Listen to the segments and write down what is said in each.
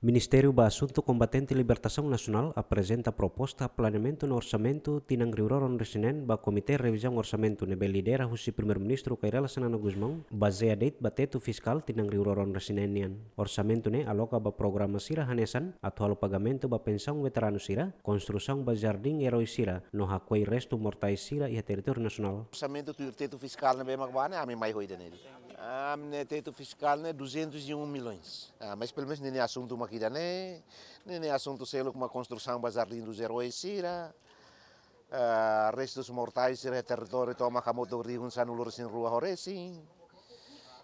Ministério do Assunto Combatente e Libertação Nacional apresenta proposta a planeamento no orçamento tinang riuroron resinen ba Komite Revisão Orçamento nebe lidera husi Primeiro-Ministro Kairala Sanana Guzmão baseado ba teto fiskal tinang riuroron resinenian. Orçamento ne aloca ba programa sira hanesan atual pagamento ba pensão veterano sira, construção ba jardim herói sira no hakuai resto mortais sira e território nacional. Orçamento do teto fiscal na bem magwana, a mim mais hoida nele. Teto fiscal né 201 milhões. Mas pelo menos nem assunto aqui nem assunto selo com uma construção bazardim dos heróis sira. Restos mortais sira território toma camoto rio sanulur sin rua horesi.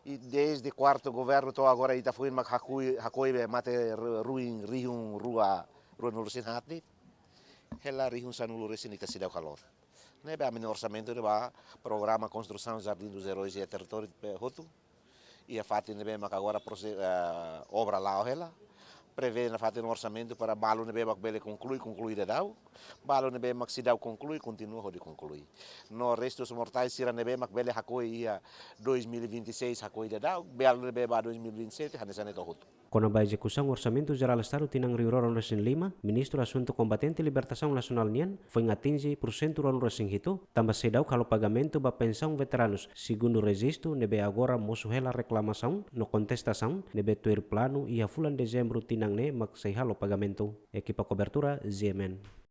E desde o quarto governo to agora ita foi mak hakoi mate ruin riun rua nulur sin hati. Hela riun sanulur sin ita sidau calor. Nebe a orçamento de programa construção jardim dos heróis e território hotu e a fato nebe mak agora obra lá ela prevê na fato no orçamento para balo nebe mak bele conclui de dau balo nebe mak sidau conclui continua de conclui no resto dos mortais sira nebe mak bele hakoi ia 2026 hakoi de dau belo nebe ba 2027 hanesane to hotu. Com a execução orçamento geral estado tinang riuroron resin 5, Ministro Assunto Combatente e Libertação Nacional nian foi atingi percentual resin hito, tambah sedau kalau pagamento ba pensão veteranos, segundo registro nebe agora mosuhela reclamação no contestação nebe tuir plano ia fulan dezembro tinang ne mak seihalo pagamento. Equipa cobertura ZMN.